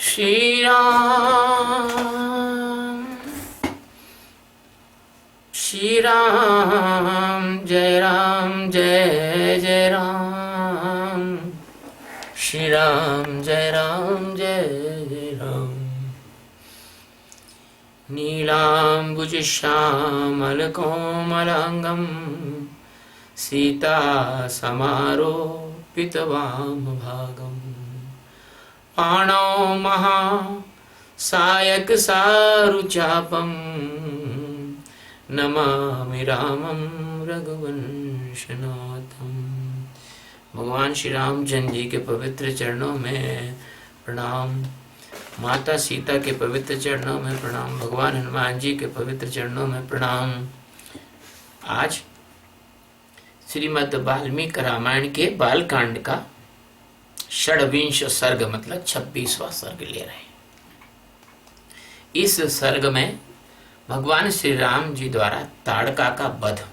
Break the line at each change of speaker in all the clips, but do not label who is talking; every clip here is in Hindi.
श्री राम श्री राम जय जय राम श्री राम जय जय राम। नीलाम्बुज श्यामल कोमलांगं सीता समारोपित वामभागम् पाणौ महा सायक सारुचापं नमामि रामं रघुवंशनाथं। भगवान श्री रामचंद्र जी के पवित्र चरणों में प्रणाम, माता सीता के पवित्र चरणों में प्रणाम, भगवान हनुमान जी के पवित्र चरणों में प्रणाम। आज श्रीमद् वाल्मीकि रामायण के बालकांड का षड्विंश सर्ग मतलब 26वां सर्ग ले रहे हैं। इस सर्ग में भगवान श्री राम जी द्वारा ताड़का का वध,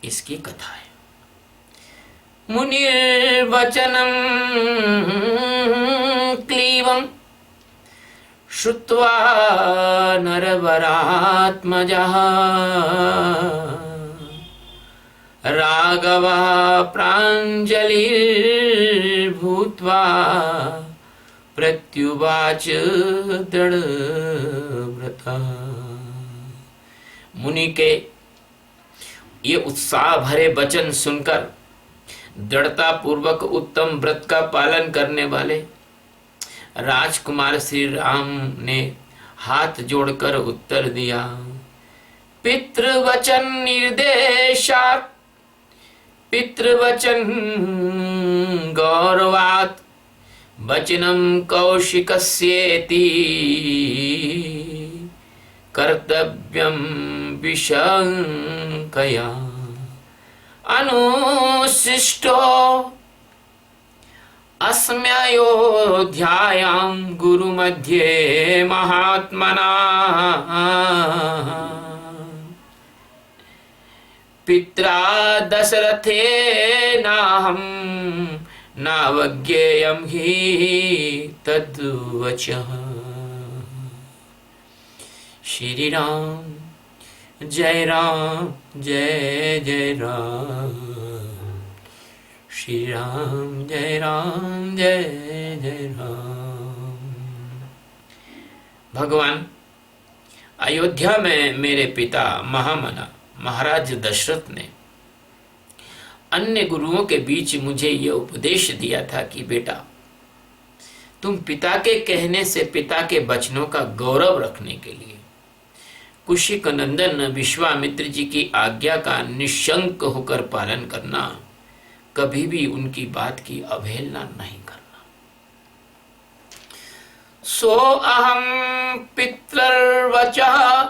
इसकी कथा है। मुनिर्वचनं क्लीवं श्रुत्वा नरवरात्मजः राघवा प्राञ्जलिर्भूत्वा प्रत्युवाच दृढ़व्रता। मुनि के ये उत्साह भरे वचन सुनकर दृढ़ता पूर्वक उत्तम व्रत का पालन करने वाले राजकुमार श्री राम ने हाथ जोड़कर उत्तर दिया। पितृवचन निर्देशात् पितृवचन गौरवात् वचनं कौशिकस्येति कर्तव्यं विशंकया अनुशिष्टो अस्म्ययोध्यायां गुरुमध्ये महात्मना पित्रा दशरथेनाहं नावज्ञेयं हि तद्वचः। श्री राम जय जय राम श्री राम जय जय राम। भगवान, अयोध्या में मेरे पिता महामना महाराज दशरथ ने अन्य गुरुओं के बीच मुझे यह उपदेश दिया था कि बेटा, तुम पिता के कहने से, पिता के वचनों का गौरव रखने के लिए कुशिक नंदन विश्वामित्र जी की आज्ञा का निशंक होकर पालन करना, कभी भी उनकी बात की अवहेलना नहीं करना। सो अहम पितृवचः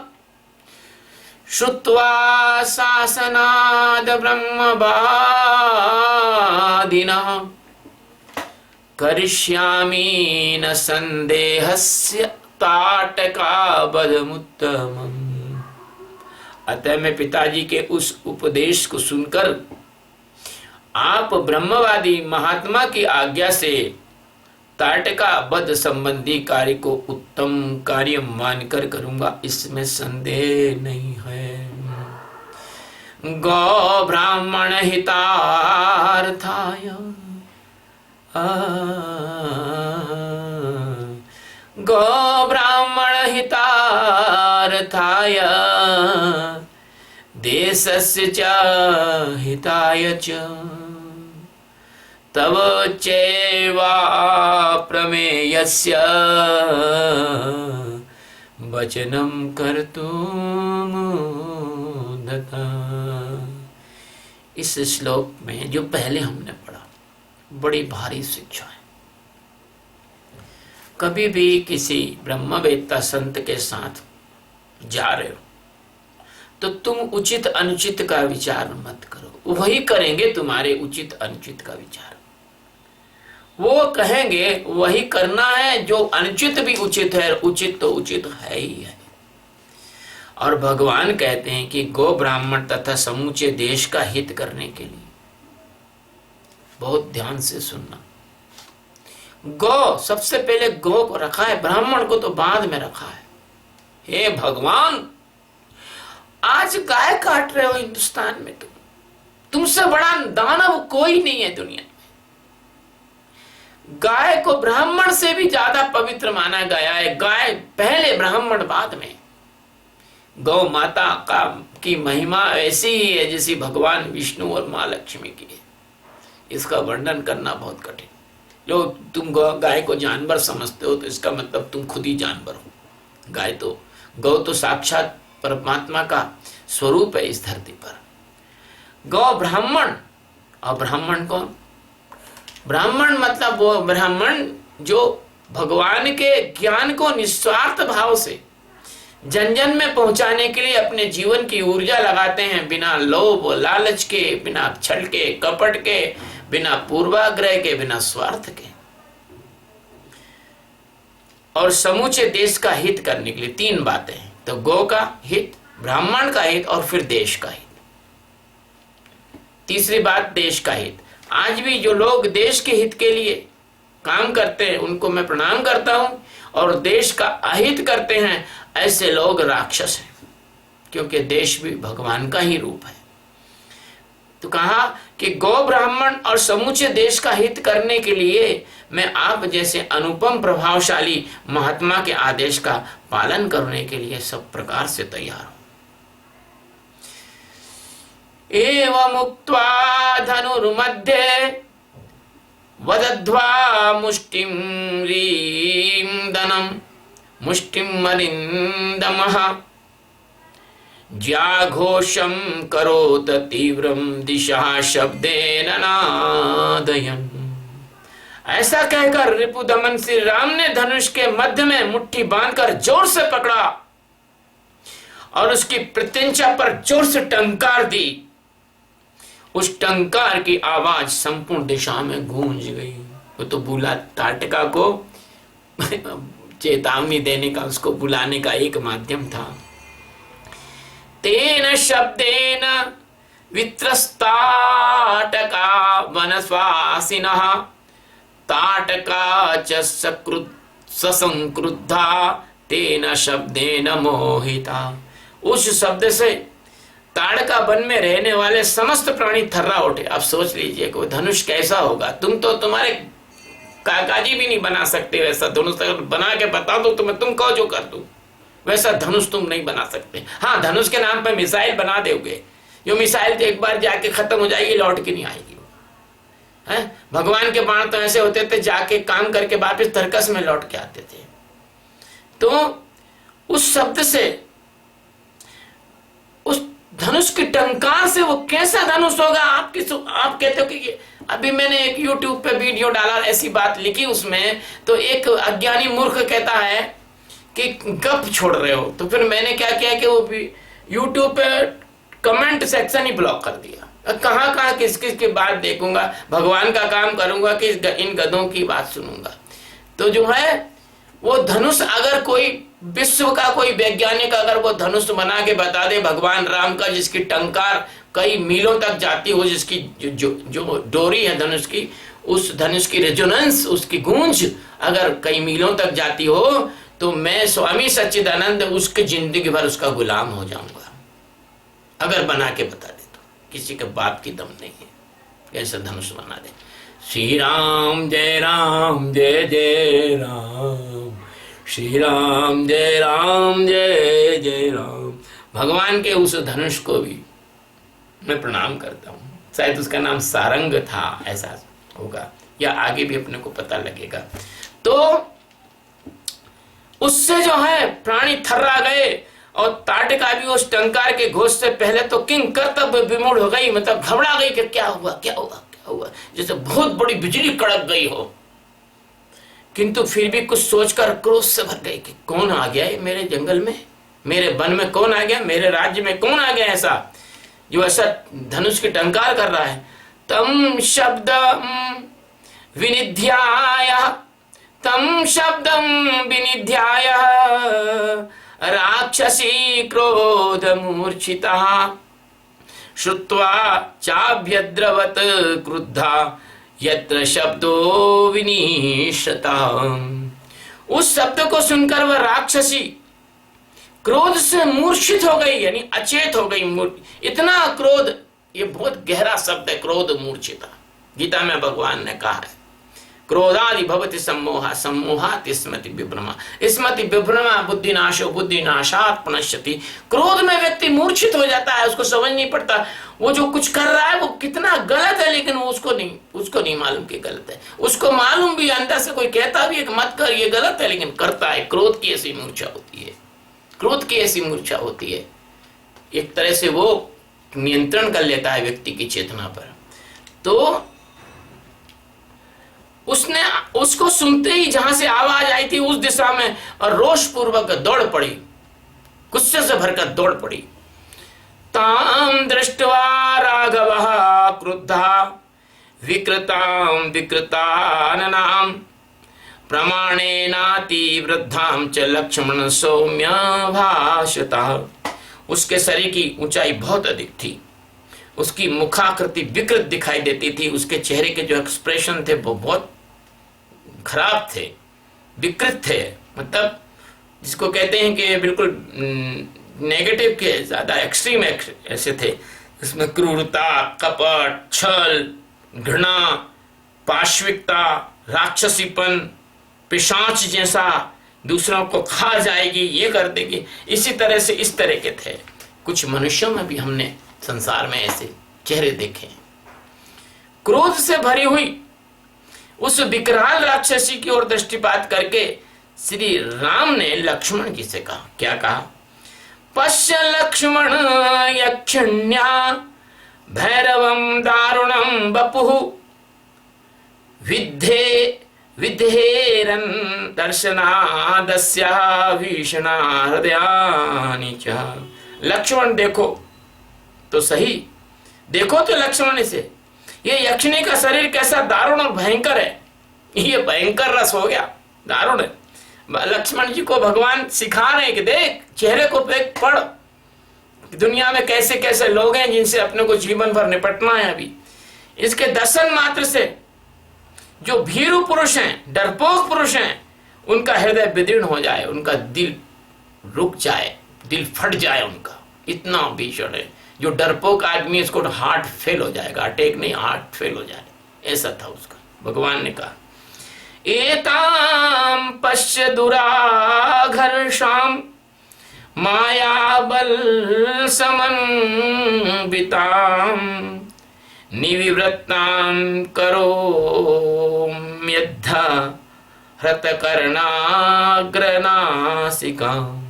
श्रुत्वा शासनाद ब्रह्मवादिनः करिष्यामि न संदेहस्य ताटकावधमुत्तमम्। अतः मैं पिताजी के उस उपदेश को सुनकर आप ब्रह्मवादी महात्मा की आज्ञा से ताटका वध संबंधी कार्य को उत्तम कार्य मानकर करूंगा, इसमें संदेह नहीं है। गौ ब्राह्मण हितार्थाय गौ ब्राह्मण हितार्थाय देशस्य च हिताय च तव चैवा प्रमेयस्य वचनं कर्तुमुद्धता। इस श्लोक में जो पहले हमने पढ़ा, बड़ी भारी शिक्षा है। कभी भी किसी ब्रह्मवेत्ता संत के साथ जा रहे हो तो तुम उचित अनुचित का विचार मत करो, वही करेंगे तुम्हारे उचित अनुचित का विचार। वो कहेंगे वही करना है, जो अनुचित भी उचित है, उचित तो उचित है ही है। और भगवान कहते हैं कि गो ब्राह्मण तथा समूचे देश का हित करने के लिए बहुत ध्यान से सुनना। गौ, सबसे पहले गौ को रखा है, ब्राह्मण को तो बाद में रखा है। हे भगवान, आज गाय काट रहे हो हिंदुस्तान में, तुमसे बड़ा दानव कोई नहीं है दुनिया में। गाय को ब्राह्मण से भी ज्यादा पवित्र माना गया है। गाय पहले, ब्राह्मण बाद में। गौ माता का की महिमा ऐसी ही है जैसी भगवान विष्णु और माँ लक्ष्मी की है। इसका वर्णन करना बहुत कठिन। जो तुम गाय को जानवर समझते हो तो इसका मतलब तुम खुद ही जानवर हो। गौ तो साक्षात परमात्मा का स्वरूप है इस धरती पर। गौ ब्राह्मण, और ब्राह्मण कौन? ब्राह्मण मतलब वो ब्राह्मण जो भगवान के ज्ञान को निस्वार्थ भाव से जन जन में पहुंचाने के लिए अपने जीवन की ऊर्जा लगाते हैं, बिना लोभ और लालच के, बिना छल के, कपट के, बिना पूर्वाग्रह के, बिना स्वार्थ के, और समूचे देश का हित करने के लिए। तीन बातें हैं, तो गौ का हित, ब्राह्मण का हित और फिर देश का हित। तीसरी बात, देश का हित। आज भी जो लोग देश के हित के लिए काम करते हैं उनको मैं प्रणाम करता हूं, और देश का अहित करते हैं ऐसे लोग राक्षस हैं, क्योंकि देश भी भगवान का ही रूप है। तो कहा कि गौ, ब्राह्मण और समूचे देश का हित करने के लिए मैं आप जैसे अनुपम प्रभावशाली महात्मा के आदेश का पालन करने के लिए सब प्रकार से तैयार हूं। एवं उक्त्वा धनुर्मध्ये वदध्वा मुष्टिं ह्रीं धनं मुष्टिं मलिन्दमः ज्याघोषं करोत तीव्रं दिशा शब्देन नादयन्। ऐसा कहकर रिपुदमन श्री राम ने धनुष के मध्य में मुट्ठी बांधकर जोर से पकड़ा और उसकी प्रत्यंचा पर जोर से टंकार दी। उस टंकार की आवाज संपूर्ण दिशा में गूंज गई। वो तो बुला, ताटका को चेतावनी देने का, उसको बुलाने का एक माध्यम था। तेन शब्देन वित्रस्ताटका वनस्वासिनः ताटका च ससंक्रुद्धा तेन शब्देन मोहिता। उस शब्द से ताड़का वन में रहने वाले समस्त प्राणी थर्रा उठे। अब सोच लीजिए कि धनुष कैसा होगा। तुम तो तुम्हारे काकाजी भी नहीं बना सकते वैसा धनुष। अगर बना के बता दो तुम्हें, तुम कहो जो कर दो, वैसा धनुष तुम नहीं बना सकते। हाँ, धनुष के नाम पर मिसाइल बना दोगे, जो मिसाइल तो एक बार जाके खत्म हो जाएगी, लौट के नहीं आएगी। है, भगवान के बाण तो ऐसे होते थे, जाके काम करके वापस तरकस में लौट के आते थे। तो उस शब्द से, उस धनुष की टंकार से, वो कैसा धनुष होगा? आप कहते हो कि अभी मैंने एक YouTube पे वीडियो डाला, ऐसी बात लिखी उसमें, तो एक अज्ञानी मूर्ख कहता है कि गप छोड़ रहे हो। तो फिर मैंने क्या किया कि वो YouTube पे कमेंट सेक्शन ही ब्लॉक कर दिया। कहाँ किस किस की बात देखूंगा, भगवान का काम करूंगा कि इन गधों की बात सुनूंगा। तो जो है वो धनुष, अगर कोई विश्व का कोई वैज्ञानिक अगर वो धनुष बना के बता दे भगवान राम का, जिसकी टंकार कई मीलों तक जाती हो, जिसकी जो डोरी है धनुष की, उस धनुष की रेजोनेंस, उसकी गूंज अगर कई मीलों तक जाती हो, तो मैं स्वामी सच्चिदानंद उसकी जिंदगी भर उसका गुलाम हो जाऊंगा, अगर बना के बता दे। तो किसी के बाप की दम नहीं है कैसे धनुष बना दे। श्री राम जय राम जय जय राम, श्री राम जय जय राम। भगवान के उस धनुष को भी मैं प्रणाम करता हूँ। शायद उसका नाम सारंग था, ऐसा होगा, या आगे भी अपने को पता लगेगा। तो उससे जो है प्राणी थर्रा गए, और ताटका भी उस टंकार के घोष से पहले तो किंग कर्तव्य विमूढ़ हो गई, मतलब घबरा गई कि क्या हुआ क्या हुआ क्या हुआ, जैसे बहुत बड़ी बिजली कड़क गई हो। किंतु फिर भी कुछ सोचकर क्रोध से भर गई कि कौन आ गया है मेरे जंगल में, मेरे वन में कौन आ गया, मेरे राज्य में कौन आ गया ऐसा जो ऐसा धनुष की टंकार कर रहा है। तम शब्दम विनिध्याय, तम शब्दम विनिध्याय राक्षसी क्रोध मूर्छिता श्रुत्वा चाभ्यद्रवत क्रुद्धा यत्र शब्दो विनिशता। उस शब्द को सुनकर वह राक्षसी क्रोध से मूर्छित हो गई, यानी अचेत हो गई। इतना क्रोध, ये बहुत गहरा शब्द है, क्रोध मूर्छिता। गीता में भगवान ने कहा है, क्रोधादि भवति सम्मोहा, सम्मोहात् स्मृति विभ्रमा, स्मृति विभ्रमा बुद्धिनाशो, बुद्धिनाशात् प्रणश्यति। क्रोध में व्यक्ति मूर्छित हो जाता है, उसको समझ नहीं पड़ता वो जो कुछ कर रहा है वो कितना गलत है, लेकिन वो उसको नहीं मालूम कि गलत है। उसको मालूम भी, अंदर से कोई कहता भी है कि मत कर, ये गलत है, लेकिन करता है। क्रोध की ऐसी मूर्छा होती है, क्रोध की ऐसी मूर्छा होती है। एक तरह से वो नियंत्रण कर लेता है व्यक्ति की चेतना पर। तो उसने उसको सुनते ही जहां से आवाज आई थी उस दिशा में और रोष पूर्वक दौड़ पड़ी, गुस्से से भरकर दौड़ पड़ी। ताम दृष्ट्वा राघवः क्रुद्धः विकृतां विकृताननां प्रमाणेनाति वृद्धां च लक्ष्मण सौम्य भाषतः। उसके शरीर की ऊंचाई बहुत अधिक थी, उसकी मुखाकृति विकृत दिखाई देती थी, उसके चेहरे के जो एक्सप्रेशन थे वो बहुत खराब थे, विकृत थे। मतलब जिसको कहते हैं कि बिल्कुल नेगेटिव के ज्यादा एक्सट्रीम ऐसे थे। इसमें क्रूरता, कपट, छल, घृणा, पाश्विकता, राक्षसीपन, पिशाच जैसा, दूसरों को खा जाएगी, ये कर देगी, इसी तरह से इस तरह के थे। कुछ मनुष्यों में भी हमने संसार में ऐसे चेहरे देखे। क्रोध से भरी हुई उस विकराल राक्षसी की ओर दृष्टिपात करके श्री राम ने लक्ष्मण जी से कहा, क्या कहा? पश्य लक्ष्मण यक्षिण्या भैरवं दारुणं वपुः विद्धेरन् दर्शनादस्या भीषणा हृदयानि च। लक्ष्मण देखो तो सही, देखो तो लक्ष्मण से, ये यक्षिणी का शरीर कैसा दारुण और भयंकर है। ये भयंकर रस हो गया, दारुण है। लक्ष्मण जी को भगवान सिखा रहे हैं कि देख, चेहरे को पढ़, दुनिया में कैसे कैसे लोग हैं जिनसे अपने को जीवन भर निपटना है। अभी इसके दर्शन मात्र से जो भीरू पुरुष हैं, डरपोक पुरुष हैं, उनका हृदय विदीर्ण हो जाए, उनका दिल रुक जाए, दिल फट जाए उनका, इतना भीषण है। जो डरपोक आदमी, इसको हार्ट फेल हो जाएगा, अटैक नहीं, हार्ट फेल हो जाए, ऐसा था उसका। भगवान ने कहा, एताम पश्य दुराघर्षाम माया बल समन्विताम निविवृत्ताम करोम्यद्धा हृतकर्णाग्रनासिकाम।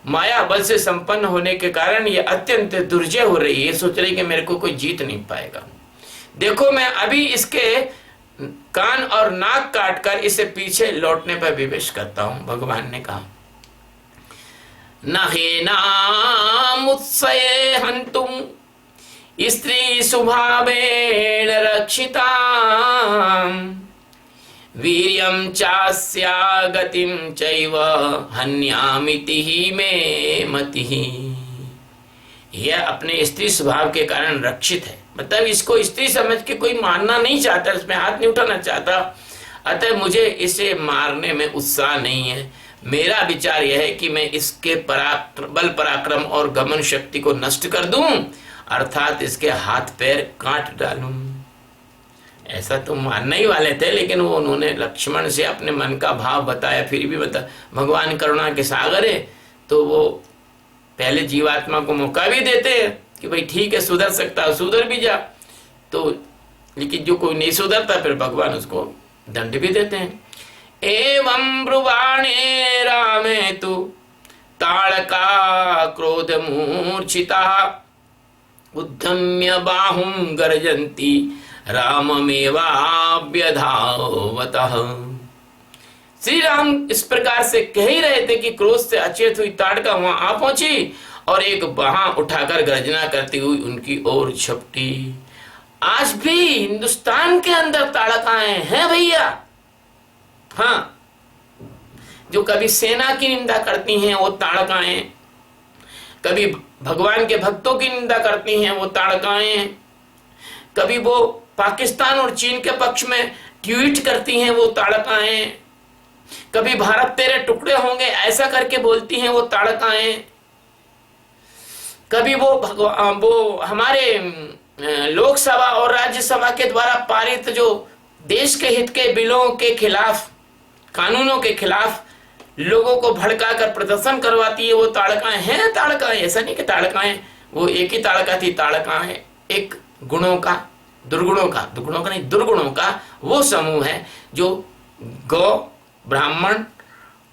माया बल से संपन्न होने के कारण ये अत्यंत दुर्जय हो रही है, सोच रही कि मेरे को कोई जीत नहीं पाएगा। देखो मैं अभी इसके कान और नाक काटकर इसे पीछे लौटने पर विवश करता हूं। भगवान ने कहा, नहेनामुत्सये हन्तुम स्त्री सुभावेण रक्षिता वीर्यं चास्या गतिं चैव हन्यामिति ही मे मतिः। यह अपने स्त्री स्वभाव के कारण रक्षित है, मतलब इसको स्त्री समझ के कोई मारना नहीं चाहता, इसमें हाथ नहीं उठाना चाहता, अतः मुझे इसे मारने में उत्साह नहीं है। मेरा विचार यह है कि मैं इसके बल पराक्रम और गमन शक्ति को नष्ट कर दूं, अर्थात इसके हाथ पैर काट डालूं। ऐसा तो मानने ही वाले थे, लेकिन वो उन्होंने लक्ष्मण से अपने मन का भाव बताया। फिर भी भगवान करुणा के सागर है, तो वो पहले जीवात्मा को मौका भी देते हैं कि भाई ठीक है, सुधर सकता है, सुधर भी जा। तो लेकिन जो कोई नहीं सुधरता, फिर भगवान उसको दंड भी देते हैं। एवं ब्रुवाणे रामे तु ताड़का क्रोध मूर्छिता उद्धम्य बाहुं गर्जन्ति राममेवाभ्यधावतः। श्री राम इस प्रकार से कह ही रहे थे कि क्रोध से अचेत हुई ताड़का वहां आ पहुंची और एक बाह उठाकर गर्जना करती हुई उनकी ओर झपटी। आज भी हिंदुस्तान के अंदर ताड़काएं हैं भैया। हाँ, जो कभी सेना की निंदा करती हैं वो ताड़काएं, कभी भगवान के भक्तों की निंदा करती हैं वो ताड़काएं, कभी वो पाकिस्तान और चीन के पक्ष में ट्वीट करती हैं वो ताड़काएं, कभी भारत तेरे टुकड़े होंगे ऐसा करके बोलती हैं वो ताड़काएं, कभी वो हमारे लोकसभा और राज्यसभा के द्वारा पारित जो देश के हित के बिलों के खिलाफ, कानूनों के खिलाफ लोगों को भड़का कर प्रदर्शन करवाती है वो ताड़काएं हैं। ताड़काएं, ऐसा नहीं कि ताड़काएं वो एक ही ताड़का थी, ताड़काएं एक गुणों का, दुर्गुणों का नहीं, दुर्गुणों का वो समूह है जो गौ, ब्राह्मण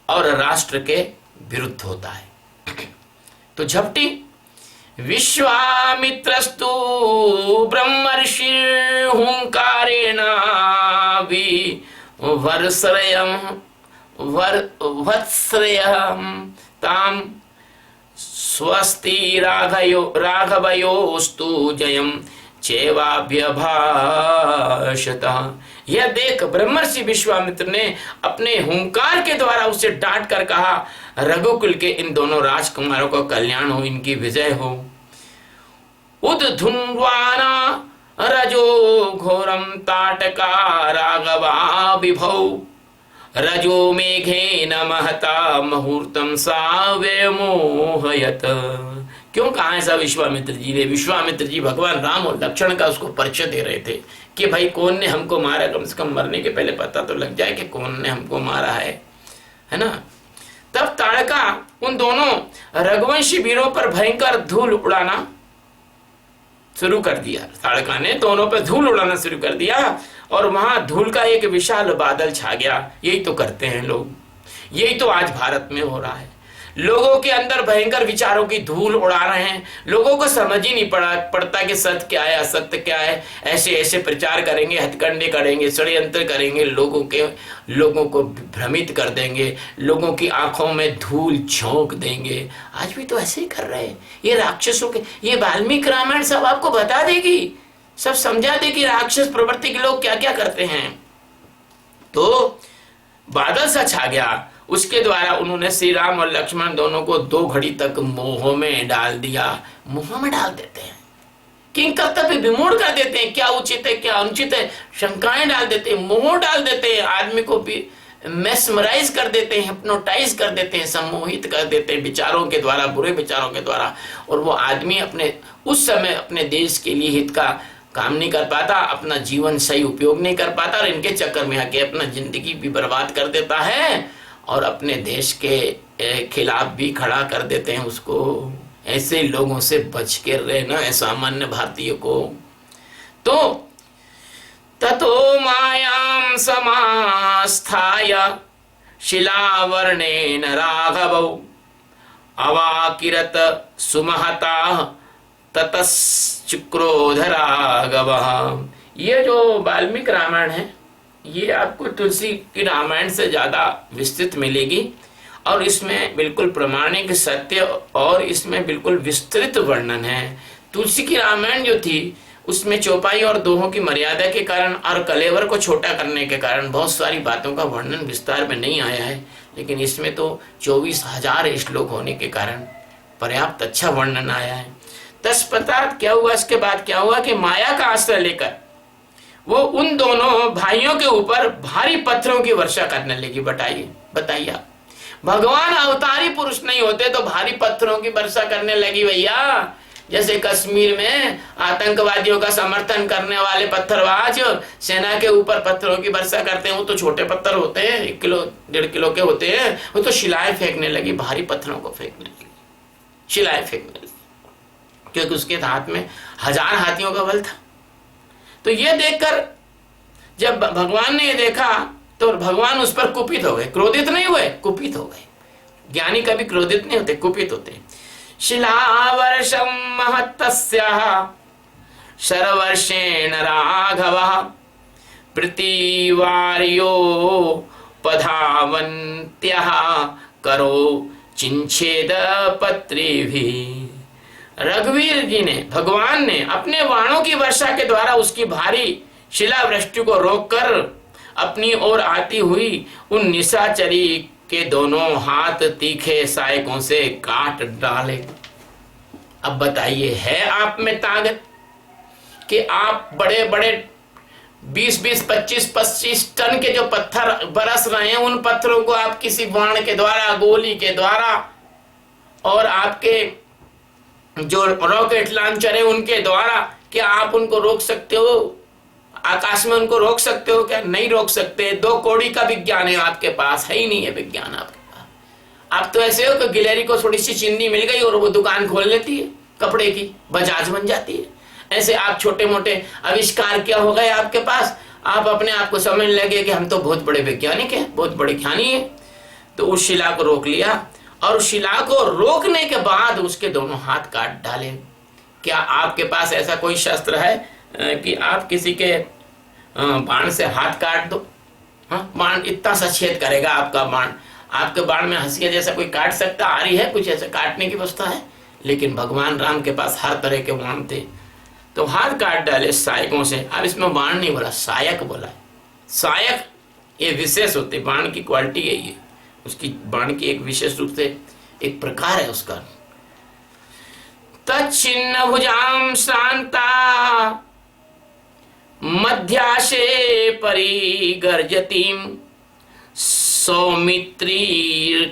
और राष्ट्र के विरुद्ध होता है। तो झपटी विश्वामित्रस्तु ब्रह्मर्षि हुंकारेण वत्सरयम् ताम स्वस्ति राघवयोस्तु जयम चैवाभ्यभाषत। यह देख ब्रह्मर्षि विश्वामित्र ने अपने हुंकार के द्वारा उसे डांट कर कहा, रघुकुल के इन दोनों राजकुमारों का कल्याण हो, इनकी विजय हो। उद्धुन्वाना रजो घोरम ताटका राघवा विभौ रजो मेघे न महता मुहूर्तम साव्यमोहयत। क्यों कहा ऐसा विश्वामित्र जी ने? विश्वामित्र जी भगवान राम और लक्ष्मण का उसको परिचय दे रहे थे कि भाई कौन ने हमको मारा, कम से कम मरने के पहले पता तो लग जाए कि कौन ने हमको मारा है ना। तब ताड़का उन दोनों रघुवंशी वीरों पर भयंकर धूल उड़ाना शुरू कर दिया। ताड़का ने दोनों पर धूल उड़ाना शुरू कर दिया और वहां धूल का एक विशाल बादल छा गया। यही तो करते हैं लोग, यही तो आज भारत में हो रहा है। लोगों के अंदर भयंकर विचारों की धूल उड़ा रहे हैं। लोगों को समझ ही नहीं पड़ता कि सत्य क्या है, असत्य क्या है। ऐसे ऐसे प्रचार करेंगे, हथकंडे करेंगे, षड्यंत्र करेंगे, लोगों को भ्रमित कर देंगे, लोगों की आंखों में धूल झोंक देंगे। आज भी तो ऐसे ही कर रहे हैं ये राक्षसों के। ये वाल्मीकि रामायण सब आपको बता देगी, सब समझा देगी राक्षस प्रवृत्ति के लोग क्या क्या करते हैं। तो बादल सा छा गया, उसके द्वारा उन्होंने श्री राम और लक्ष्मण दोनों को 2 घड़ी तक मोह में डाल दिया। मोह में डाल देते हैं, किंग कर्तव्य विमूढ़ कर देते हैं, क्या उचित है क्या अनुचित है, शंकाएं डाल देते हैं, मोह डाल देते हैं, आदमी को भी मेस्मराइज कर देते हैं, हिप्नोटाइज कर देते हैं, सम्मोहित कर देते हैं विचारों के द्वारा, बुरे विचारों के द्वारा। और वो आदमी अपने उस समय अपने देश के लिए हित का काम नहीं कर पाता, अपना जीवन सही उपयोग नहीं कर पाता और इनके चक्कर में आके अपना जिंदगी भी बर्बाद कर देता है और अपने देश के खिलाफ भी खड़ा कर देते हैं उसको। ऐसे लोगों से बच के रहना है सामान्य भारतीय को। तो ततो मायां समास्थाय शिलावर्णेन राघवौ अवाकिरत सुमहता ततश्चक्रोध राघवः। ये जो वाल्मीकि रामायण है ये आपको तुलसी की रामायण से ज्यादा विस्तृत मिलेगी और इसमें बिल्कुल प्रामाणिक सत्य और इसमें बिल्कुल विस्तृत वर्णन है। तुलसी की रामायण जो थी उसमें चौपाई और दोहों की मर्यादा के कारण और कलेवर को छोटा करने के कारण बहुत सारी बातों का वर्णन विस्तार में नहीं आया है, लेकिन इसमें तो 24,000 श्लोक होने के कारण पर्याप्त अच्छा वर्णन आया है। तत्पश्चात क्या हुआ, इसके बाद क्या हुआ कि माया का आश्रय लेकर वो उन दोनों भाइयों के ऊपर भारी पत्थरों की वर्षा करने लगी। बताइए भगवान अवतारी पुरुष नहीं होते तो भारी पत्थरों की वर्षा करने लगी भैया। जैसे कश्मीर में आतंकवादियों का समर्थन करने वाले पत्थरबाज सेना के ऊपर पत्थरों की वर्षा करते हैं, वो तो छोटे पत्थर होते हैं, 1 किलो 1.5 किलो के होते हैं, वो तो शिलाएं फेंकने लगी, भारी पत्थरों को फेंकने लगी, शिलाएं फेंकने लगी, क्योंकि उसके हाथ में 1000 हाथियों का बल था। तो ये देखकर जब भगवान ने ये देखा तो भगवान उस पर कुपित हो गए, क्रोधित नहीं हुए, कुपित हो गए। ज्ञानी कभी क्रोधित नहीं होते, कुपित होते। शिलावर्षं महत्तस्याः शरवर्षेण राघवः प्रतिवार्यो पधावन्त्यः करो चिंछेद पत्रिभिः। रघुवीर जी ने, भगवान ने अपने वाणों की वर्षा के द्वारा उसकी भारी शिलावृष्टि को रोककर अपनी ओर आती हुई उन निशाचरी के दोनों हाथ तीखे सहायकों से काट डाले। अब बताइए, है आप में ताकत कि आप बड़े बड़े 20-20, 25-25 टन के जो पत्थर बरस रहे हैं, उन पत्थरों को आप किसी बाण के द्वारा, गोली के द्वारा, और आपके जो रॉकेट लॉन्चर है उनके द्वारा, क्या आप उनको रोक सकते हो? आकाश में उनको रोक सकते हो क्या? नहीं रोक सकते। 2 कौड़ी का विज्ञान है आपके पास, है ही नहीं है विज्ञान आपके पास। आप तो ऐसे हो कि गिलहरी को थोड़ी सी चीनी मिल गई और वो दुकान खोल लेती है कपड़े की, बजाज बन जाती है। ऐसे आप छोटे मोटे आविष्कार क्या हो गए आपके पास, आप अपने आप को समझने लगे कि हम तो बहुत बड़े वैज्ञानिक हैं, बहुत बड़े ज्ञानी हैं। तो उस शिला को रोक लिया, और उस शिला को रोकने के बाद उसके दोनों हाथ काट डाले। क्या आपके पास ऐसा कोई शस्त्र है कि आप किसी के बाण से हाथ काट दो? हाँ, बाण इतना सा छेद करेगा आपका बाण। आपके बाण में हंसिया जैसा कोई काट सकता? आ रही है कुछ ऐसा काटने की वस्तु है? लेकिन भगवान राम के पास हर तरह के बाण थे, तो हाथ काट डाले सायकों से। अब इसमें बाण नहीं बोला, सायक बोला है। सायक ये विशेष होते, बाण की क्वालिटी है ये, उसकी बाण की एक विशेष रूप से एक प्रकार है उसका। तच्छिन्न भुजाम श्रांता मध्याशे परिगर्जतीम सौमित्री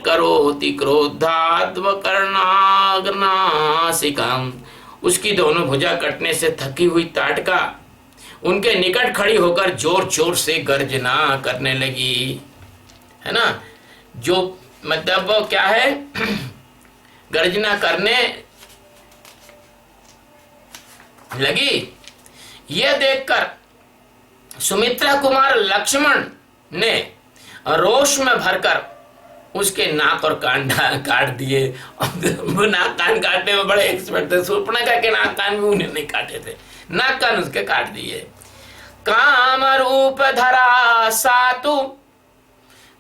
करोति क्रोधाद्वकर्णाग्नासिकाम। उसकी दोनों भुजा कटने से थकी हुई ताटका उनके निकट खड़ी होकर जोर जोर से गर्जना करने लगी, है ना। जो मतलब वो क्या है गर्जना करने लगी। यह देखकर सुमित्रा कुमार लक्ष्मण ने रोष में भरकर उसके नाक और कान काट दिए। वो नाक कान काटने में बड़े एक्सपर्ट थे। शूर्पणखा के नाक कान भी उन्हें नहीं काटे थे, नाक कान उसके काट दिए। काम रूप धरा सातु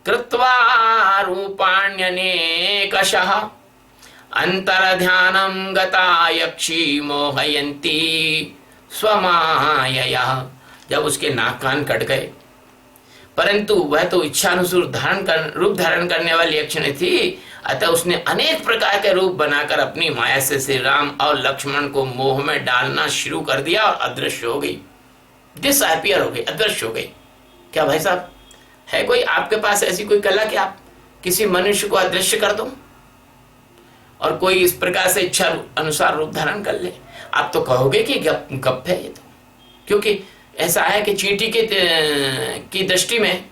कृत्वा रूपाण्यनेकशः अंतर ध्यानम गता यक्षी मोहयंती स्वमायया। जब उसके नाक कान कट गए, परंतु वह तो इच्छानुसार रूप धारण करने वाली यक्षिणी थी, अतः उसने अनेक प्रकार के रूप बनाकर अपनी माया से श्री राम और लक्ष्मण को मोह में डालना शुरू कर दिया और अदृश्य हो गई, डिसअपीयर हो गई, अदृश्य हो गई। क्या भाई साहब, है कोई आपके पास ऐसी कोई कला कि आप किसी मनुष्य को अदृश्य कर दो और कोई इस प्रकार से इच्छा अनुसार रूप धारण कर ले? आप तो कहोगे कि गप है ये तो, क्योंकि ऐसा है कि चींटी की दृष्टि में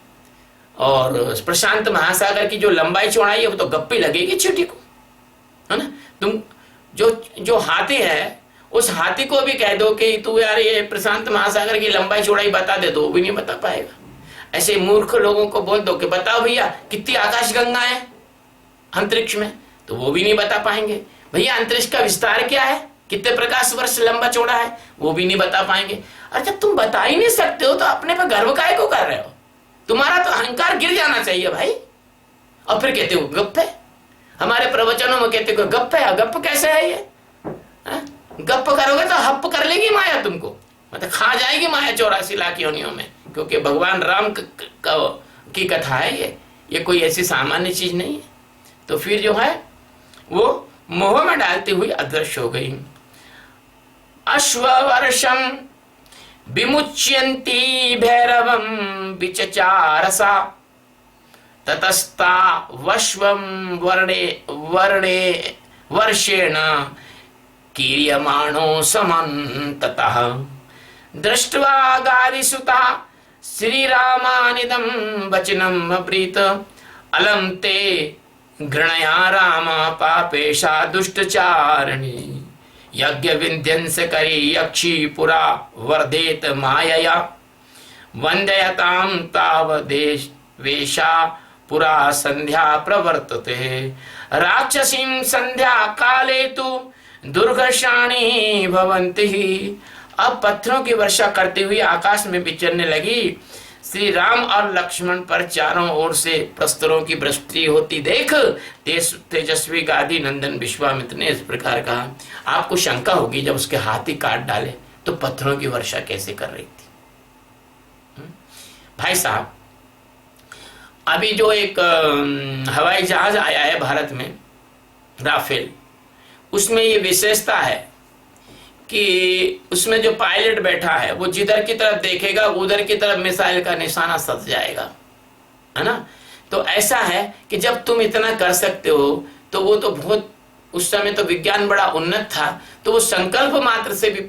और प्रशांत महासागर की जो लंबाई चौड़ाई है वो तो गप्पी लगेगी चींटी को, है ना। तुम जो हाथी है उस हाथी को भी कह दो कि तू यार ये प्रशांत महासागर की लंबाई चौड़ाई बता दे, तो वो भी नहीं बता पाएगा। ऐसे मूर्ख लोगों को बोल दो कि बताओ भैया कितनी आकाश गंगा है अंतरिक्ष में, तो वो भी नहीं बता पाएंगे। भैया अंतरिक्ष का विस्तार क्या है, कितने प्रकाश वर्ष लंबा चौड़ा है, वो भी नहीं बता पाएंगे। अरे जब तुम बता ही नहीं सकते हो तो अपने पर गर्व काहे को कर रहे हो? तुम्हारा तो अहंकार गिर जाना चाहिए भाई। और फिर कहते हो गप है, हमारे प्रवचनों में कहते हो गप है। गप कैसे है ये? गप करोगे तो हप कर लेगी माया तुमको, मतलब खा जाएगी माया 84 लाख योनियों में, क्योंकि भगवान राम की कथा है ये कोई ऐसी सामान्य चीज नहीं है। तो फिर जो है वो मोह में डालती हुई अदृश्य हो गई। अश्ववर्षम विमुच्यन्ति भैरवं विचचारसा ततस्ता वश्वं वर्षेण कीर्यमाणो समन्ततः दृष्ट्वा गादिसुता श्रीरामानिदं वचनम् अब्रीत अलम ते घृणया राम पापेशा दुष्टचारिणी यज्ञ विंध्यंस करी यक्षी पुरा वर्धेत मायया वंदयताम तावदेश वेशा पुरा संध्या प्रवर्तते राक्षसीं संध्या काले तु दुर्घर्षाणी भवन्ति। अब पत्थरों की वर्षा करती हुई आकाश में विचरने लगी। श्री राम और लक्ष्मण पर चारों ओर से प्रस्तरों की वृष्टि होती देख तेजस्वी गादी नंदन विश्वामित्र ने इस प्रकार कहा। आपको शंका होगी जब उसके हाथ ही काट डाले तो पत्थरों की वर्षा कैसे कर रही थी? भाई साहब, अभी जो एक हवाई जहाज आया है भारत में, राफेल, उसमें ये विशेषता है कि उसमें जो पायलट बैठा है वो जिधर की तरफ देखेगा उधर की तरफ मिसाइल का निशाना सट जाएगा, है ना। तो ऐसा है कि जब तुम इतना कर सकते हो तो वो तो बहुत, उस समय तो विज्ञान बड़ा उन्नत था, तो वो संकल्प मात्र से भी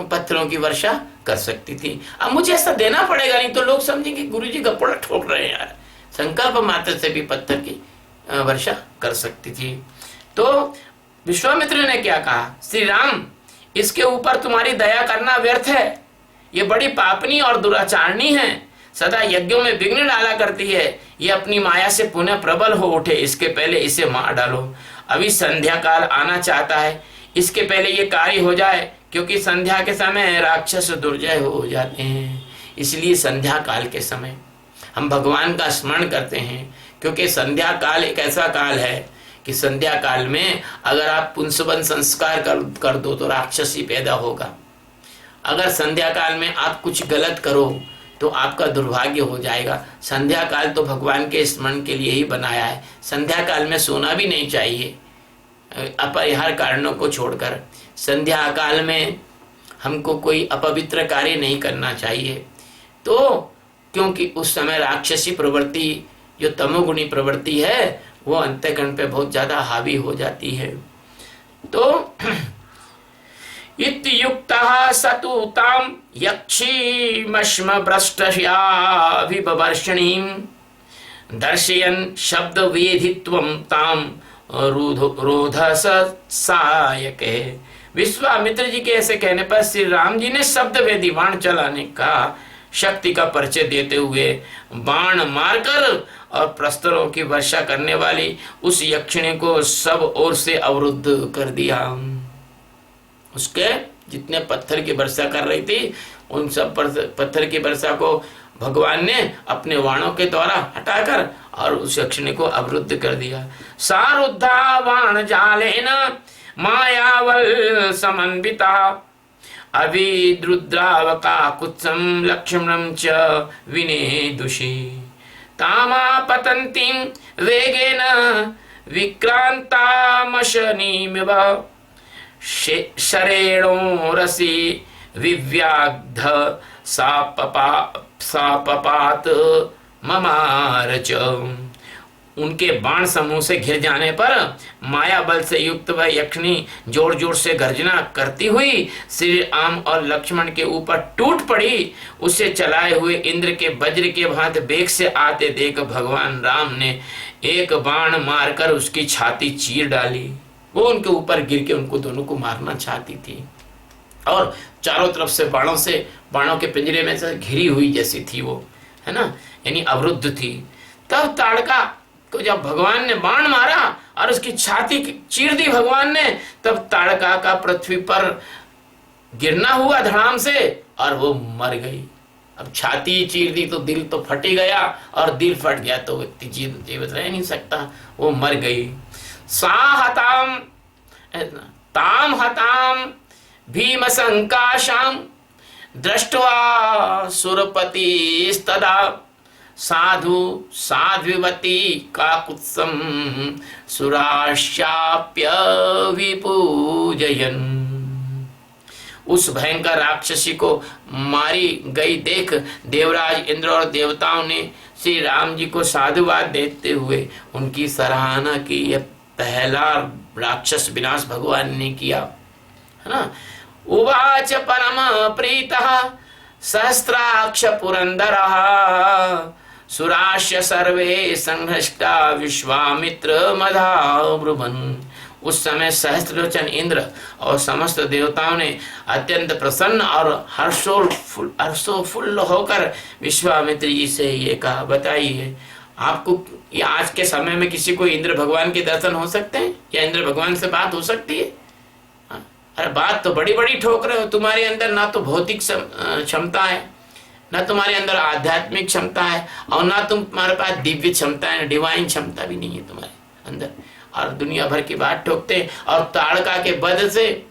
पत्थरों की वर्षा कर सकती थी। अब मुझे ऐसा देना पड़ेगा, नहीं तो लोग समझेंगे गुरुजी गप्पड़ा ठोक रहे हैं यार। संकल्प मात्र से भी पत्थर की वर्षा कर सकती थी। तो विश्वामित्र ने क्या कहा, श्री राम इसके ऊपर तुम्हारी दया करना व्यर्थ है, ये बड़ी पापनी और दुराचारणी है, सदा यज्ञों में विघ्न डाला करती है, ये अपनी माया से पुनः प्रबल हो उठे, इसके पहले इसे मार डालो। अभी संध्या काल आना चाहता है, इसके पहले ये कार्य हो जाए, क्योंकि संध्या के समय राक्षस दुर्जय हो जाते हैं। इसलिए संध्या काल के समय हम भगवान का स्मरण करते हैं, क्योंकि संध्या काल एक ऐसा काल है कि संध्या काल में अगर आप पुंसवन संस्कार कर दो तो राक्षस ही पैदा होगा। अगर संध्या काल में आप कुछ गलत करो तो आपका दुर्भाग्य हो जाएगा। संध्या काल तो भगवान के स्मरण के लिए ही बनाया है। संध्या काल में सोना भी नहीं चाहिए, अपरिहार्य कारणों को छोड़कर। संध्या काल में हमको कोई अपवित्र कार्य नहीं करना चाहिए, तो क्योंकि उस समय राक्षसी प्रवृत्ति, जो तमोगुणी प्रवृत्ति है, वो अंतःकरण पे बहुत ज्यादा हावी हो जाती है। तो इत्युक्तः सतुतां यक्षीमश्म भ्रष्टयाभिवर्षणीं दर्शयन् शब्द वेधित्वं तां रोधसायके। विश्वामित्र जी के ऐसे कहने पर श्री राम जी ने शब्द वेदी बाण चलाने का शक्ति का परिचय देते हुए बाण मारकर और प्रस्तरों की वर्षा करने वाली उस यक्षिणी को सब ओर से अवरुद्ध कर दिया। उसके जितने पत्थर की वर्षा कर रही थी उन सब पत्थर की वर्षा को भगवान ने अपने वाणों के द्वारा हटाकर और उस यक्षिणी को अवरुद्ध कर दिया। सारुद्धा बाण जालेन मायावल समन्विता अभिद्रुद्रावका कुत्सं लक्ष्मणं च विनेदुषी तामापतन्तीं वेगेन विक्रान्तामशनीमिव शरेणोरसि विव्याग्ध सापपात ममार च। उनके बाण समूह से घिर जाने पर माया बल से युक्त वह यक्षिणी जोर जोर से गर्जना करती हुई श्री राम और लक्ष्मण के ऊपर टूट पड़ी। उसे चलाए हुए इंद्र के वज्र के भांति वेग से आते देख भगवान राम ने एक बाण मारकर उसकी छाती चीर डाली। वो उनके ऊपर गिर के उनको दोनों को मारना चाहती थी और चारों तरफ से बाणों के पिंजरे में से घिरी हुई जैसी थी वो, है ना, यानी अवरुद्ध थी। तब ताड़का को जब भगवान ने बाण मारा और उसकी छाती चीर दी भगवान ने, तब ताड़का का पृथ्वी पर गिरना हुआ धड़ाम से और वो मर गई। अब छाती चीर दी तो दिल तो फट ही गया, और दिल फट गया तो व्यक्ति जीवित रह नहीं सकता, वो मर गई। साहताम ताम हताम भीम संकाशाम दृष्ट्वा सुरपतिस्तदा साधु साध्विवती काकुत्सम सुराशाप्य विपूजयन्। उस भयंकर राक्षसी को मारी गई देख देवराज इंद्र और देवताओं ने श्री राम जी को साधुवाद देते हुए उनकी सराहना की। यह पहला राक्षस विनाश भगवान ने किया, है ना। उवाच परम प्रीतः सहस्राक्ष पुरंदरः सुराश्य सर्वे संहृष्टा विश्वामित्र मधाब्रुवन्। उस समय सहस्त्रलोचन इंद्र और समस्त देवताओं ने अत्यंत प्रसन्न और हर्षोफुल्ल होकर विश्वामित्र जी से ये कहा, बताइए आपको ये आज के समय में किसी को इंद्र भगवान के दर्शन हो सकते हैं या इंद्र भगवान से बात हो सकती है? अरे बात तो बड़ी बड़ी ठोक रहे हो। तुम्हारे अंदर ना तो भौतिक क्षमता है, ना तुम्हारे अंदर आध्यात्मिक क्षमता है, और ना तुम्हारे पास दिव्य क्षमता है, डिवाइन क्षमता भी नहीं है तुम्हारे अंदर, और दुनिया भर की बात ठोकते। और ताड़का के वध से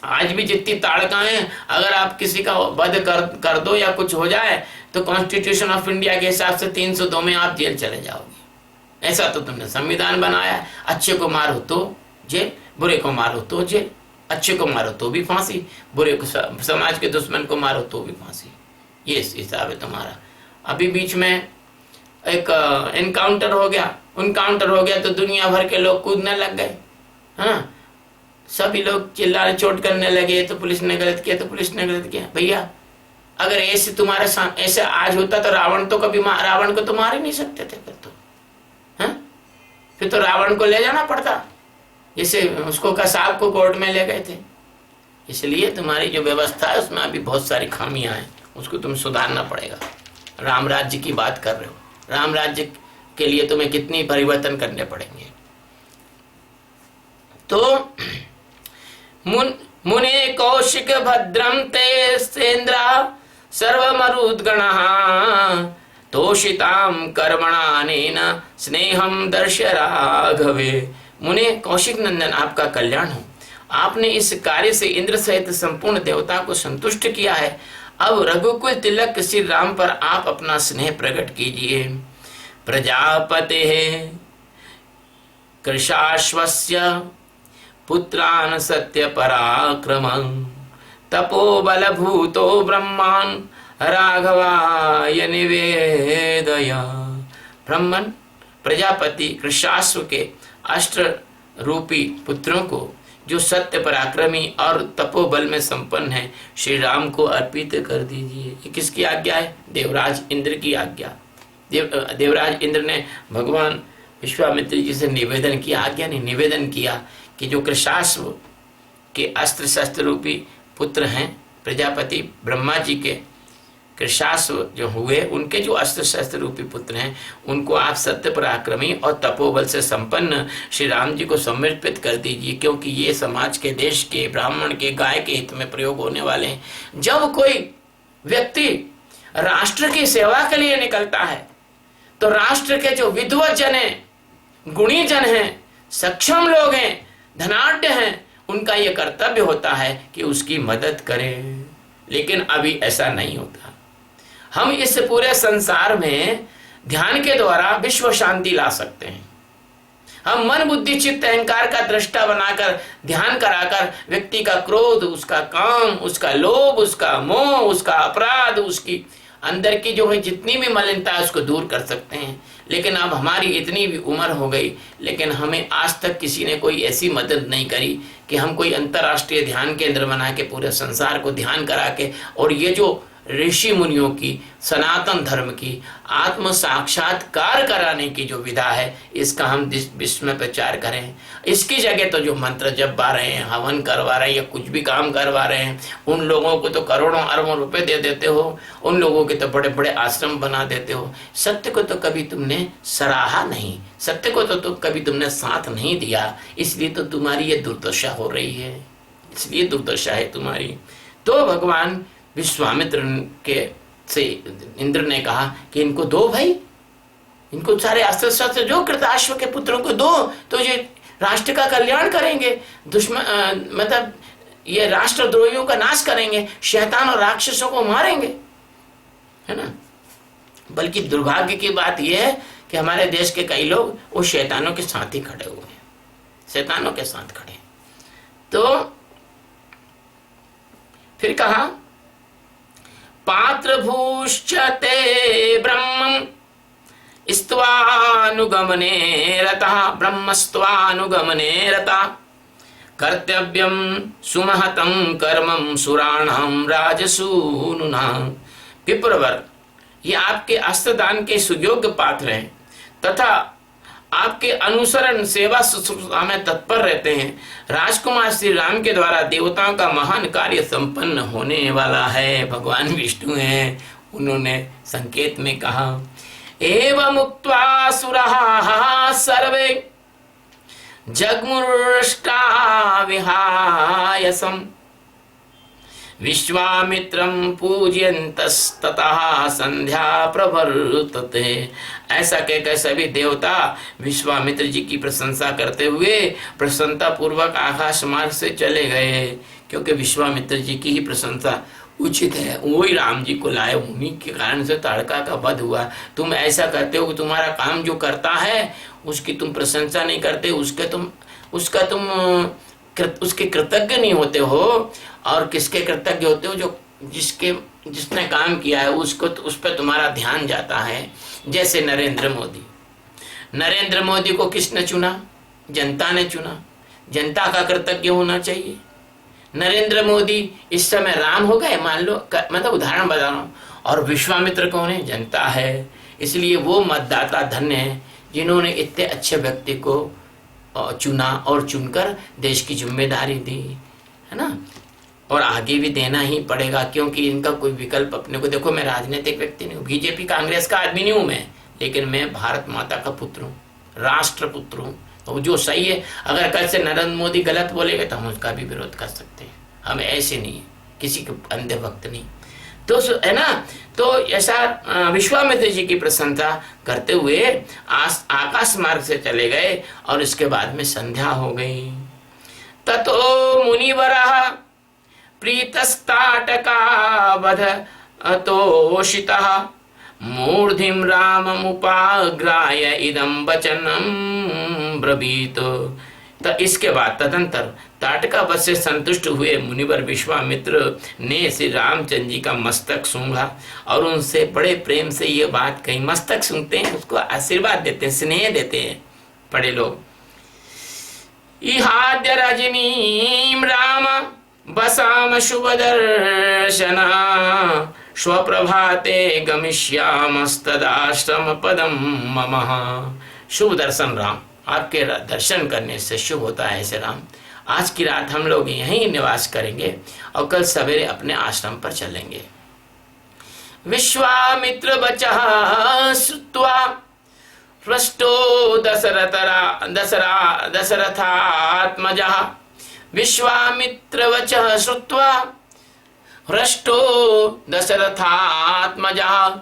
आज भी जितनी ताड़काएं, अगर आप किसी का वध कर दो या कुछ हो जाए तो कॉन्स्टिट्यूशन ऑफ इंडिया के हिसाब से 302 में आप जेल चले जाओगे। ऐसा तो तुमने संविधान बनाया है। अच्छे को मारो तो जेल, बुरे को मारो तो जेल। अच्छे को मारो तो भी फांसी, बुरे को, समाज के दुश्मन को मारो तो भी फांसी। ये हिसाब है तुम्हारा। अभी बीच में एक एनकाउंटर हो गया, उनकाउंटर हो गया तो दुनिया भर के लोग कूदने लग गए। हाँ, सभी लोग चिल्लाने चोट करने लगे, तो पुलिस ने गलत किया, तो पुलिस ने गलत किया। भैया अगर ऐसे तुम्हारे साथ ऐसे आज होता तो रावण तो कभी रावण को तो मार ही नहीं सकते थे फिर तो। हाँ, फिर तो रावण को ले जाना पड़ता, जैसे उसको कसाब को कोर्ट में ले गए थे। इसलिए तुम्हारी जो व्यवस्था है उसमें अभी बहुत सारी खामियां हैं, उसको तुम सुधारना पड़ेगा। राम राज्य की बात कर रहे हो, राम राज्य के लिए तुम्हें कितनी परिवर्तन करने पड़ेंगे। तो मुने कौशिक भद्रम ते सेन्द्रा सर्वमरुद्गणः तोषिताम कर्मणानेन स्नेहम दर्श राघवे। मुने कौशिक नंदन, आपका कल्याण हो। आपने इस कार्य से इंद्र सहित संपूर्ण देवता को संतुष्ट किया है। अब रघुकुल तिलक श्री राम पर आप अपना स्नेह प्रकट कीजिए। प्रजापते कृशाश्वस्य पुत्रान् सत्य पराक्रम तपोबल भूतो ब्रह्मान् राघवाय निवेदय। ब्रह्मन प्रजापति कृशाश्व के अष्ट रूपी पुत्रों को, जो सत्य पराक्रमी और तपोबल में संपन्न है, श्री राम को अर्पित कर दीजिए। ये किसकी आज्ञा है? देवराज इंद्र की आज्ञा। देवराज इंद्र ने भगवान विश्वामित्र जी से निवेदन किया, आज्ञा नहीं, निवेदन किया कि जो कृशाश्व के अस्त्र शस्त्र रूपी पुत्र हैं, प्रजापति ब्रह्मा जी के कृशाश्व जो हुए, उनके जो अस्त्र शस्त्र रूपी पुत्र हैं, उनको आप सत्य पराक्रमी और तपोबल से संपन्न श्री राम जी को समर्पित कर दीजिए, क्योंकि ये समाज के, देश के, ब्राह्मण के, गाय के हित में प्रयोग होने वाले हैं। जब कोई व्यक्ति राष्ट्र की सेवा के लिए निकलता है तो राष्ट्र के जो विद्वत जन हैं, गुणी जन हैं, सक्षम लोग हैं, धनाढ्य हैं, उनका यह कर्तव्य होता है कि उसकी मदद करें। लेकिन अभी ऐसा नहीं होता। हम इस पूरे संसार में ध्यान के द्वारा विश्व शांति ला सकते हैं। हम मन बुद्धि चित्त अहंकार का दृष्टा बनाकर, ध्यान कराकर व्यक्ति का क्रोध, उसका काम, उसका लोभ, उसका मोह, उसका अपराध, उसकी अंदर की जो है जितनी भी मलिनता है उसको दूर कर सकते हैं। लेकिन अब हमारी इतनी भी उम्र हो गई, लेकिन हमें आज तक किसी ने कोई ऐसी मदद नहीं करी कि हम कोई अंतर्राष्ट्रीय ध्यान केंद्र बना के पूरे संसार को ध्यान करा के, और ये जो ऋषि मुनियों की, सनातन धर्म की आत्म साक्षात्कार कराने की जो विधा है, इसका हम विश्व में प्रचार करें। इसकी जगह तो जो मंत्र जपवा रहे हैं, हवन करवा रहे हैं या कुछ भी काम करवा रहे हैं, उन लोगों को तो करोड़ों अरबों रुपए दे देते हो, उन लोगों के तो बड़े बड़े आश्रम बना देते हो। सत्य को तो कभी तुमने सराहा नहीं, सत्य को तो कभी तुमने साथ नहीं दिया, इसलिए तो तुम्हारी ये दुर्दशा हो रही है, इसलिए दुर्दशा है तुम्हारी। तो भगवान विश्वामित्र के से इंद्र ने कहा कि इनको दो भाई, इनको सारे अस्त्र शस्त्र जो कृताश्व के पुत्रों को दो, तो ये राष्ट्र का कल्याण करेंगे, दुश्मन मतलब ये राष्ट्रद्रोहियों का नाश करेंगे, शैतान और राक्षसों को मारेंगे, है ना। बल्कि दुर्भाग्य की बात यह है कि हमारे देश के कई लोग वो शैतानों के साथ ही खड़े हुए हैं, शैतानों के साथ खड़े। तो फिर कहा पात्रभूश्च ते ब्रह्मं स्त्वानुगमने रतः, ब्रह्मस्त्वानुगमने रतः कर्तव्यं सुमहतं कर्मं सुराणां राजसूनुनां। विप्रवर, ये आपके अस्त्रदान के सुयोग्य पात्र हैं तथा आपके अनुसरण सेवा शुश्रूषा में तत्पर रहते हैं। राजकुमार श्री राम के द्वारा देवताओं का महान कार्य संपन्न होने वाला है। भगवान विष्णु हैं, उन्होंने संकेत में कहा एवं मुक्त्वा सुराः सर्वे जगमुष्टा विहायसम् विश्वामित्रं पूजयन्तस्ततः संध्या प्रवर्तते। ऐसा कहकर सभी देवता विश्वामित्र जी की प्रशंसा करते हुए प्रसन्नता पूर्वक आकाश मार्ग से चले गए, क्योंकि विश्वामित्र जी की ही प्रशंसा उचित है। वही राम जी को लाए, उन्हीं के कारण से ताड़का का वध हुआ। तुम ऐसा करते हो कि तुम्हारा काम जो करता है उसकी तुम प्रशंसा नहीं करते, उसका तुम उसके कृतज्ञ नहीं होते हो, और किसके कृतज्ञ होते हो? जो जिसने काम किया है उसको, उस पर तुम्हारा ध्यान जाता है। जैसे नरेंद्र मोदी, नरेंद्र मोदी को किसने चुना? जनता ने चुना। जनता का कृतज्ञ होना चाहिए। नरेंद्र मोदी इस समय राम हो गए मान लो, मतलब उदाहरण बता रहा हूँ, और विश्वामित्र कौन है? जनता है। इसलिए वो मतदाता धन्य है जिन्होंने इतने अच्छे व्यक्ति को चुना और चुनकर देश की जिम्मेदारी दी, है ना। और आगे भी देना ही पड़ेगा, क्योंकि इनका कोई विकल्प अपने को, देखो मैं राजनीतिक व्यक्ति नहीं हूँ, बीजेपी कांग्रेस का आदमी नहीं हूँ मैं, लेकिन मैं भारत माता का पुत्र हूँ, राष्ट्र पुत्र हूँ। तो जो सही है, अगर कल से नरेंद्र मोदी गलत बोलेगा तो हम उसका भी विरोध कर सकते हैं। हम ऐसे नहीं है, किसी के अंधे भक्त नहीं, तो है ना। तो ऐसा विश्वामित्र जी की प्रशंसा करते हुए आकाश मार्ग से चले गए, और इसके बाद में संध्या हो गई। ततो मुनिवरः प्रीतस्ताटकावध तोषितः मूर्धिम राममुपाग्राय इदं वचनं ब्रवीत। तो इसके बाद तदंतर ताटकावध से संतुष्ट हुए मुनिवर विश्वामित्र ने श्री रामचंद्र जी का मस्तक सूंघा और उनसे बड़े प्रेम से ये बात कही। मस्तक सूंघते हैं, उसको आशीर्वाद देते हैं, स्नेह देते हैं बड़े लोग। इहाद्य रजनीम राम बसाम शुभ दर्शना स्वप्रभाते गमिष्यामस्तदाश्रम पदम मम। शुभ दर्शन राम, आपके दर्शन करने से शुभ होता है। ऐसे राम, आज की रात हम लोग यहीं निवास करेंगे और कल सवेरे अपने आश्रम पर चलेंगे। विश्वामित्र वचः श्रुत्वा हृष्टो दशरथात्मजः। विश्वामित्र वचः श्रुत्वा हृष्टो दशरथात्मजः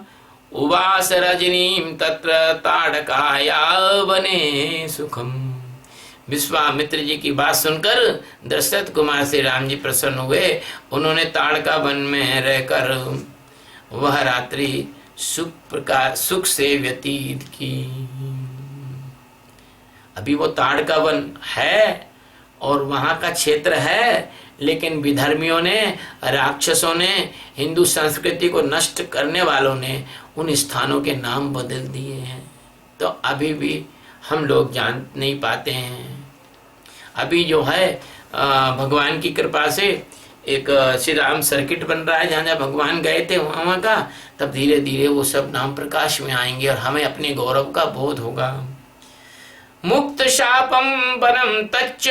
उवास रजनीं तत्र ताड़काया वने सुखम। विश्वामित्र जी की बात सुनकर दशरथ कुमार से राम जी प्रसन्न हुए। उन्होंने ताड़का वन में रहकर वह रात्रि सुख से व्यतीत की। अभी वो ताड़का वन है और वहां का क्षेत्र है, लेकिन विधर्मियों ने, राक्षसों ने, हिंदू संस्कृति को नष्ट करने वालों ने उन स्थानों के नाम बदल दिए हैं। तो अभी भी हम लोग जान नहीं पाते हैं। अभी जो है भगवान की कृपा से एक श्री राम सर्किट बन रहा है, जहाँ जहाँ भगवान गए थे वहाँ का, तब धीरे धीरे वो सब नाम प्रकाश में आएंगे और हमें अपने गौरव का बोध होगा। मुक्त शापम वनम तच्च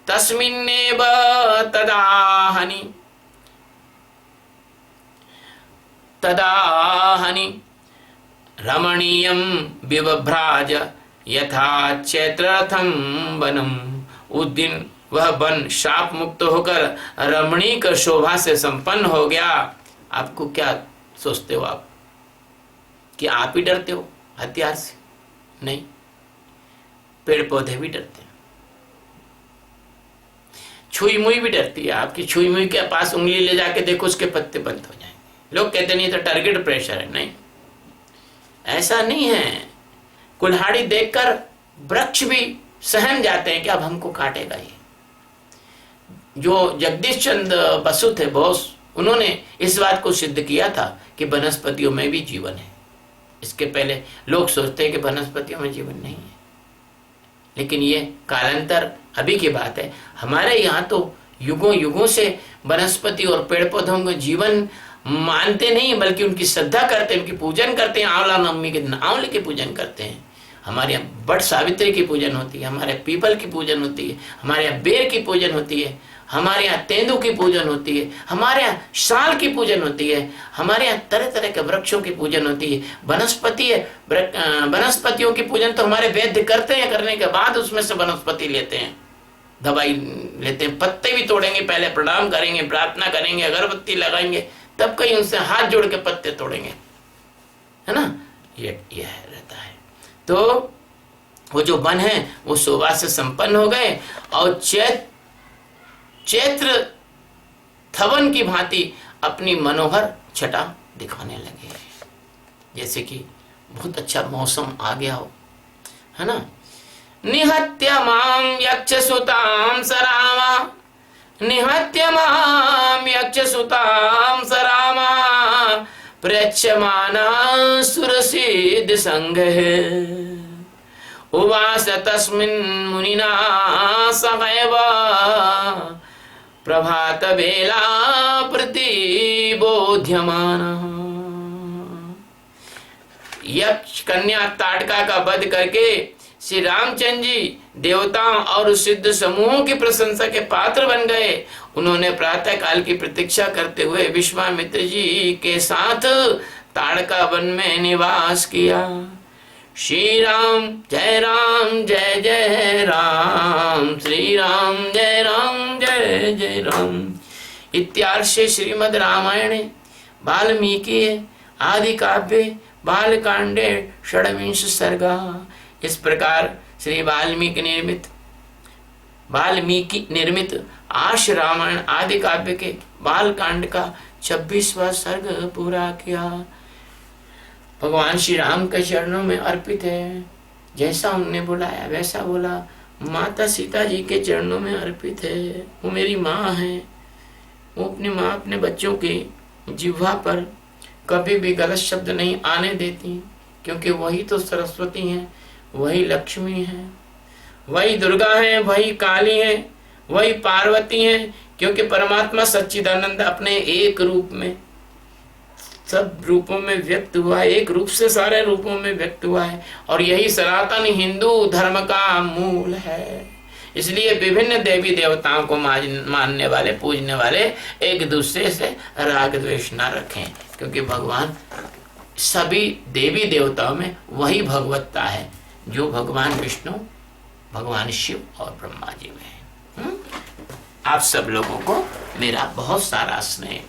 तस्मिन्नेव तदाहनि रमणीयं विभ्राज यथा चैत्ररथम वनम। उस दिन वह वन शाप मुक्त होकर रमणीक शोभा से संपन्न हो गया। आपको क्या सोचते हो आप कि आप ही डरते हो हथियार से? नहीं, पेड़ पौधे भी डरते हैं, छुई मुई भी डरती है। आपकी छुई मुई के पास उंगली ले जाके देखो, उसके पत्ते बंद हो जाएंगे। लोग कहते नहीं तो टारगेट प्रेशर है। नहीं, ऐसा नहीं है। कुल्हाड़ी देखकर वृक्ष भी सहम जाते हैं कि अब हमको काटेगा ये। जो जगदीश चंद्र बसु थे बॉस, उन्होंने इस बात को सिद्ध किया था कि वनस्पतियों में भी जीवन है। इसके पहले लोग सोचते हैं कि वनस्पतियों में जीवन नहीं है, लेकिन ये कालांतर अभी की बात है। हमारे यहाँ तो युगों युगों से वनस्पति और पेड़ पौधों का जीवन मानते नहीं, बल्कि उनकी श्रद्धा करते हैं, उनकी पूजन करते हैं। आंवला नवमी के दिन आंवले की पूजन करते हैं। हमारे यहाँ बट सावित्री की पूजन होती है, हमारे पीपल की पूजन होती है, हमारे यहाँ बेर की पूजन होती है, हमारे यहाँ तेंदू की पूजन होती है, हमारे यहाँ साल की पूजन होती है, हमारे यहाँ तरह तरह के वृक्षों की पूजन होती है। वनस्पति है, वनस्पतियों की पूजन तो हमारे वैद्य करते हैं, करने के बाद उसमें से वनस्पति लेते हैं, दवाई लेते हैं। पत्ते भी तोड़ेंगे, पहले प्रणाम करेंगे, प्रार्थना करेंगे, अगरबत्ती लगाएंगे, तब कहीं उनसे हाथ जोड़ के पत्ते तोड़ेंगे, है ना। ये रहता है। तो वो जो वन है वो शोभा से संपन्न हो गए और चैत्र थवन की भांति अपनी मनोहर छटा दिखाने लगे, जैसे कि बहुत अच्छा मौसम आ गया हो, है ना। निहत्य माम यक्षसुतां सरामा, निहत्य माम यक्षसुतां सरामा, प्रयच्छमाना सुरसिद्ध संघः, उवास तस्मिन् मुनिना सहैव, प्रभात बेला प्रतिबोध्यमानः। यक्ष कन्या ताड़का का वध करके श्री रामचंद्र जी देवताओं और सिद्ध समूहों की प्रशंसा के पात्र बन गए। उन्होंने प्रातः काल की प्रतीक्षा करते हुए विश्वामित्र जी के साथ ताड़का वन में निवास किया। श्री राम जय जय राम, श्री राम जय जय राम। इत्यार्षे श्रीमद् रामायणे वाल्मीकि आदि काव्ये बालकांडे षड्विंश सर्गा। इस प्रकार श्री वाल्मीकि निर्मित आश रामायण आदि काव्य के बालकांड का 26वां सर्ग पूरा किया। भगवान श्री राम के चरणों में अर्पित है। जैसा उनने बुलाया वैसा बोला। माता सीता जी के चरणों में अर्पित है। वो मेरी माँ है। वो अपनी माँ अपने बच्चों की जिह्वा पर कभी भी गलत शब्द नहीं आने देती, क्योंकि वही तो सरस्वती है, वही लक्ष्मी है, वही दुर्गा है, वही काली है, वही पार्वती है। क्योंकि परमात्मा सच्चिदानंद अपने एक रूप में सब रूपों में व्यक्त हुआ है, एक रूप से सारे रूपों में व्यक्त हुआ है। और यही सनातन हिंदू धर्म का मूल है। इसलिए विभिन्न देवी देवताओं को मानने वाले, पूजने वाले एक दूसरे से राग द्वेष न रखें, क्योंकि भगवान सभी देवी देवताओं में वही भगवत्ता है जो भगवान विष्णु, भगवान शिव और ब्रह्मा जी में है। आप सब लोगों को मेरा बहुत सारा स्नेह।